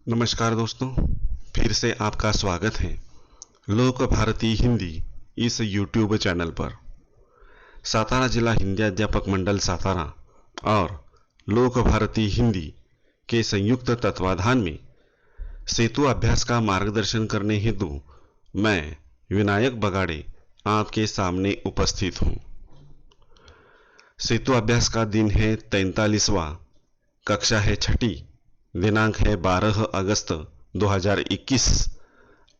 नमस्कार दोस्तों, फिर से आपका स्वागत है लोक भारती हिंदी इस यूट्यूब चैनल पर। सातारा जिला हिंदी अध्यापक मंडल सातारा और लोक भारती हिंदी के संयुक्त तत्वाधान में सेतु अभ्यास का मार्गदर्शन करने हेतु मैं विनायक बगाड़े आपके सामने उपस्थित हूँ। सेतु अभ्यास का दिन है 43वां, कक्षा है छठी, दिनांक है 12 अगस्त 2021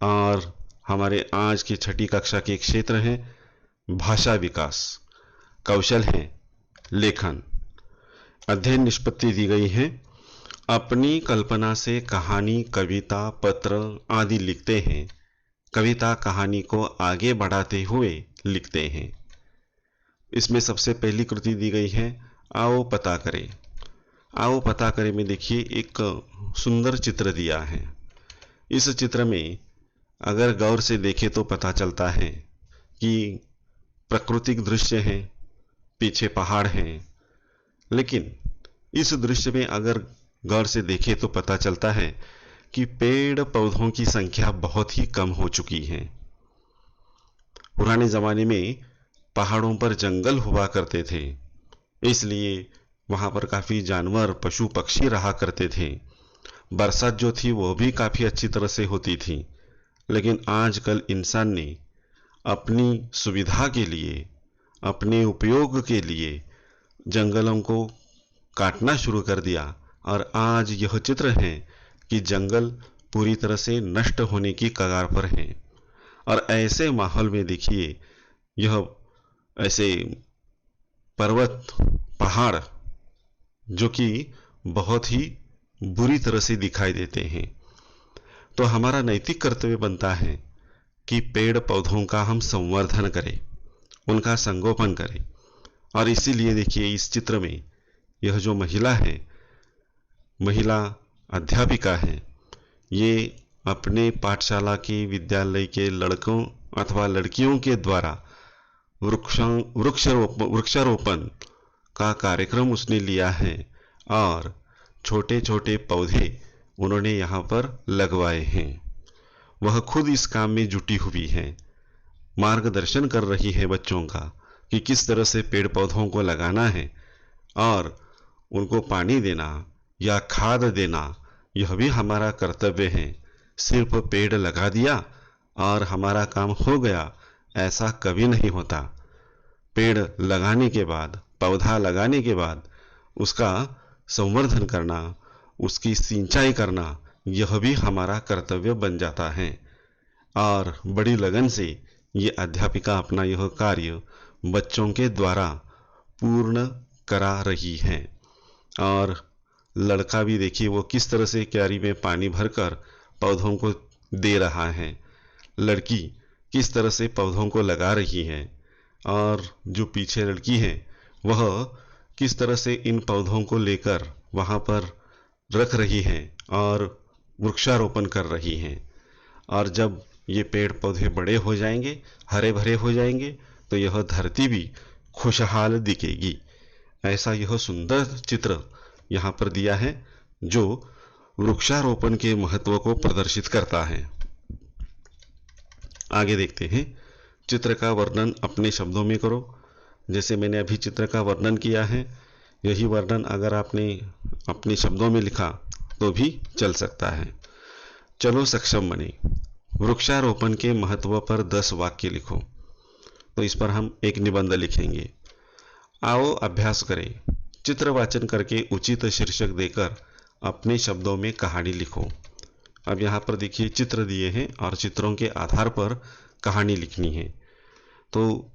और हमारे आज की छठी कक्षा के क्षेत्र हैं भाषा विकास, कौशल है लेखन। अध्ययन निष्पत्ति दी गई है। अपनी कल्पना से कहानी, कविता, पत्र आदि लिखते हैं। कविता कहानी को आगे बढ़ाते हुए लिखते हैं। इसमें सबसे पहली कृति दी गई है आओ पता करें। आओ पता करें में देखिए एक सुंदर चित्र दिया है। इस चित्र में अगर गौर से देखें तो पता चलता है कि प्राकृतिक दृश्य है, पीछे पहाड़ हैं, लेकिन इस दृश्य में अगर गौर से देखें तो पता चलता है कि पेड़ पौधों की संख्या बहुत ही कम हो चुकी है। पुराने जमाने में पहाड़ों पर जंगल हुआ करते थे, इसलिए वहां पर काफी जानवर, पशु पक्षी रहा करते थे। बरसात जो थी वो भी काफी अच्छी तरह से होती थी। लेकिन आजकल इंसान ने अपनी सुविधा के लिए, अपने उपयोग के लिए जंगलों को काटना शुरू कर दिया और आज यह चित्र है कि जंगल पूरी तरह से नष्ट होने की कगार पर है। और ऐसे माहौल में देखिए यह ऐसे पर्वत, पहाड़ जो कि बहुत ही बुरी तरह से दिखाई देते हैं। तो हमारा नैतिक कर्तव्य बनता है कि पेड़ पौधों का हम संवर्धन करें, उनका संगोपन करें। और इसीलिए देखिए इस चित्र में यह जो महिला है, महिला अध्यापिका है, ये अपने पाठशाला के, विद्यालय के लड़कों अथवा लड़कियों के द्वारा वृक्षारोपण का कार्यक्रम उसने लिया है और छोटे छोटे पौधे उन्होंने यहाँ पर लगवाए हैं। वह खुद इस काम में जुटी हुई है, मार्गदर्शन कर रही है बच्चों का कि किस तरह से पेड़ पौधों को लगाना है और उनको पानी देना या खाद देना, यह भी हमारा कर्तव्य है। सिर्फ पेड़ लगा दिया और हमारा काम हो गया, ऐसा कभी नहीं होता। पेड़ लगाने के बाद, पौधा लगाने के बाद उसका संवर्धन करना, उसकी सिंचाई करना, यह भी हमारा कर्तव्य बन जाता है। और बड़ी लगन से ये अध्यापिका अपना यह कार्य बच्चों के द्वारा पूर्ण करा रही है। और लड़का भी देखिए वो किस तरह से क्यारी में पानी भरकर पौधों को दे रहा है, लड़की किस तरह से पौधों को लगा रही है और जो पीछे लड़की है वह किस तरह से इन पौधों को लेकर वहां पर रख रही है और वृक्षारोपण कर रही है। और जब ये पेड़ पौधे बड़े हो जाएंगे, हरे भरे हो जाएंगे, तो यह धरती भी खुशहाल दिखेगी। ऐसा यह सुंदर चित्र यहाँ पर दिया है जो वृक्षारोपण के महत्व को प्रदर्शित करता है। आगे देखते हैं। चित्र का वर्णन अपने शब्दों में करो। जैसे मैंने अभी चित्र का वर्णन किया है, यही वर्णन अगर आपने अपने शब्दों में लिखा तो भी चल सकता है। चलो सक्षम बने। वृक्षारोपण के महत्व पर 10 वाक्य लिखो। तो इस पर हम एक निबंध लिखेंगे। आओ अभ्यास करें। चित्र वाचन करके उचित शीर्षक देकर अपने शब्दों में कहानी लिखो। अब यहाँ पर देखिए चित्र दिए हैं और चित्रों के आधार पर कहानी लिखनी है। तो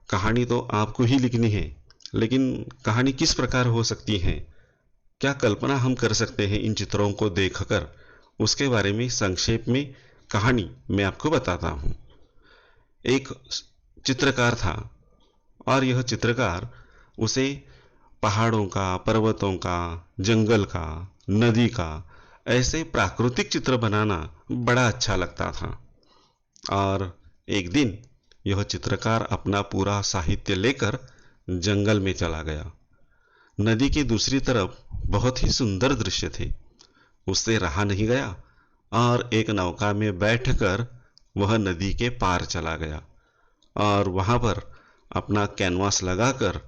कहानी तो आपको ही लिखनी है, लेकिन कहानी किस प्रकार हो सकती है, क्या कल्पना हम कर सकते हैं इन चित्रों को देखकर, उसके बारे में संक्षेप में कहानी मैं आपको बताता हूँ। एक चित्रकार था और यह चित्रकार उसे पहाड़ों का, पर्वतों का, जंगल का, नदी का, ऐसे प्राकृतिक चित्र बनाना बड़ा अच्छा लगता था। और एक दिन यह चित्रकार अपना पूरा साहित्य लेकर जंगल में चला गया। नदी की दूसरी तरफ बहुत ही सुंदर दृश्य थे। उससे रहा नहीं गया और एक नौका में बैठकर वह नदी के पार चला गया और वहां पर अपना कैनवास लगाकर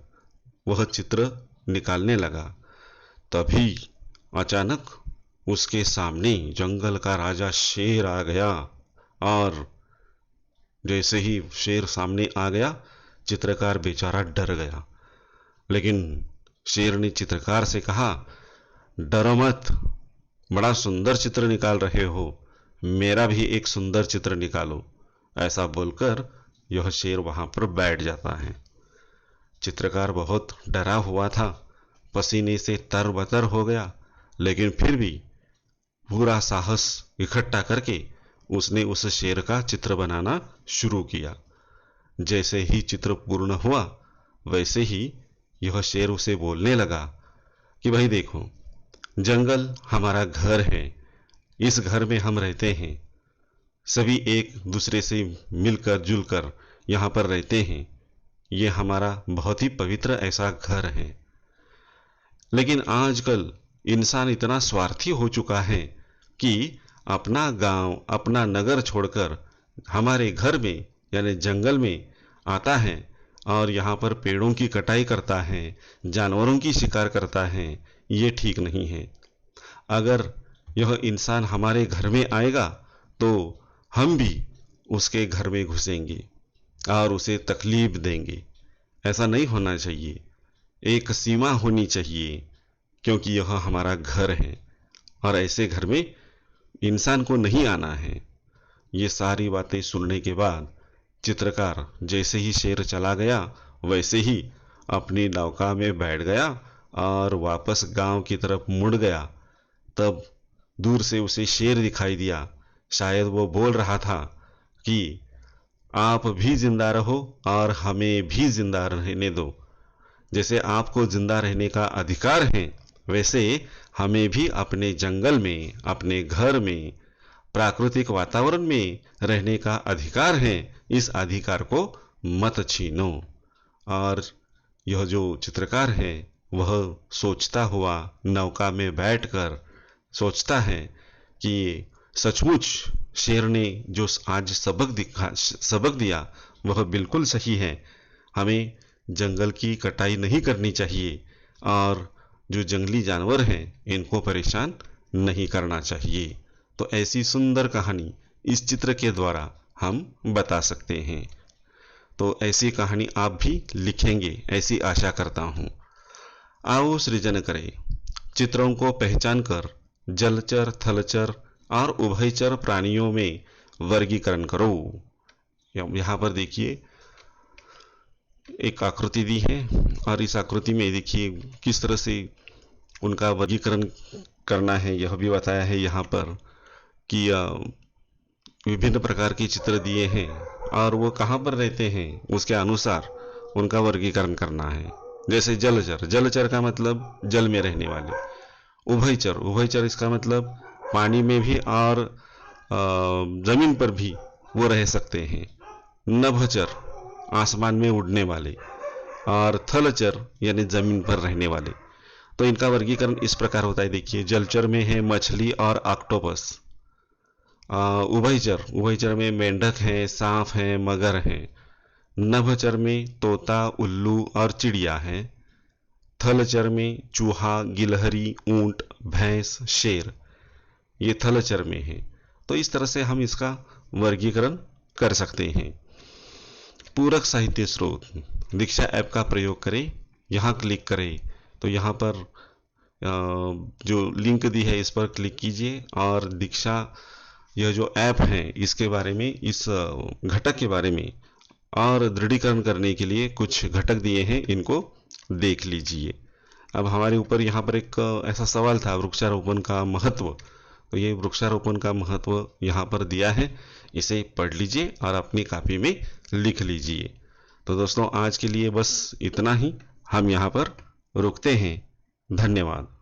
वह चित्र निकालने लगा। तभी अचानक उसके सामने जंगल का राजा शेर आ गया और जैसे ही शेर सामने आ गया, चित्रकार बेचारा डर गया। लेकिन शेर ने चित्रकार से कहा, डरो मत, बड़ा सुंदर चित्र निकाल रहे हो, मेरा भी एक सुंदर चित्र निकालो। ऐसा बोलकर यह शेर वहां पर बैठ जाता है। चित्रकार बहुत डरा हुआ था, पसीने से तरबतर हो गया, लेकिन फिर भी पूरा साहस इकट्ठा करके उसने उस शेर का चित्र बनाना शुरू किया। जैसे ही चित्र पूर्ण हुआ, वैसे ही यह शेर उसे बोलने लगा कि भाई देखो, जंगल हमारा घर है, इस घर में हम रहते हैं, सभी एक दूसरे से मिलकर जुलकर यहाँ पर रहते हैं, ये हमारा बहुत ही पवित्र ऐसा घर है। लेकिन आजकल इंसान इतना स्वार्थी हो चुका है कि अपना गांव, अपना नगर छोड़कर हमारे घर में यानी जंगल में आता है और यहाँ पर पेड़ों की कटाई करता है, जानवरों की शिकार करता है। ये ठीक नहीं है। अगर यह इंसान हमारे घर में आएगा तो हम भी उसके घर में घुसेंगे और उसे तकलीफ देंगे। ऐसा नहीं होना चाहिए, एक सीमा होनी चाहिए, क्योंकि यह हमारा घर है और ऐसे घर में इंसान को नहीं आना है। ये सारी बातें सुनने के बाद चित्रकार जैसे ही शेर चला गया, वैसे ही अपनी नौका में बैठ गया और वापस गांव की तरफ मुड़ गया। तब दूर से उसे शेर दिखाई दिया। शायद वो बोल रहा था कि आप भी जिंदा रहो और हमें भी जिंदा रहने दो। जैसे आपको जिंदा रहने का अधिकार है, वैसे हमें भी अपने जंगल में, अपने घर में, प्राकृतिक वातावरण में रहने का अधिकार है। इस अधिकार को मत छीनो। और यह जो चित्रकार है वह सोचता हुआ नौका में बैठकर सोचता है कि सचमुच शेर ने जो आज सबक दिया वह बिल्कुल सही है। हमें जंगल की कटाई नहीं करनी चाहिए और जो जंगली जानवर हैं इनको परेशान नहीं करना चाहिए। तो ऐसी सुंदर कहानी इस चित्र के द्वारा हम बता सकते हैं। तो ऐसी कहानी आप भी लिखेंगे, ऐसी आशा करता हूँ। आओ सृजन करें, चित्रों को पहचान कर जलचर, थलचर और उभयचर प्राणियों में वर्गीकरण करो। यहाँ पर देखिए एक आकृति दी है और इस आकृति में देखिए किस तरह से उनका वर्गीकरण करना है, यह भी बताया है यहाँ पर कि विभिन्न प्रकार के चित्र दिए हैं और वो कहाँ पर रहते हैं उसके अनुसार उनका वर्गीकरण करना है। जैसे जलचर, जलचर का मतलब जल में रहने वाले। उभयचर, उभयचर इसका मतलब पानी में भी और जमीन पर भी वो रह सकते हैं। नभचर, आसमान में उड़ने वाले। और थलचर यानी जमीन पर रहने वाले। तो इनका वर्गीकरण इस प्रकार होता है। देखिए जलचर में है मछली और ऑक्टोपस। उभयचर, उभयचर में मेंढक है, सांप है, मगर है। नभचर में तोता, उल्लू और चिड़िया है। थलचर में चूहा, गिलहरी, ऊंट, भैंस, शेर, ये थलचर में है। तो इस तरह से हम इसका वर्गीकरण कर सकते हैं। पूरक साहित्य स्रोत दीक्षा ऐप का प्रयोग करें, यहाँ क्लिक करें तो यहाँ पर जो लिंक दी है इस पर क्लिक कीजिए और दीक्षा यह जो ऐप है इसके बारे में, इस घटक के बारे में और दृढ़ीकरण करने के लिए कुछ घटक दिए हैं, इनको देख लीजिए। अब हमारे ऊपर यहाँ पर एक ऐसा सवाल था, वृक्षारोपण का महत्व। तो ये वृक्षारोपण का महत्व यहाँ पर दिया है, इसे पढ़ लीजिए और अपनी कॉपी में लिख लीजिए। तो दोस्तों आज के लिए बस इतना ही, हम यहाँ पर रुकते हैं। धन्यवाद।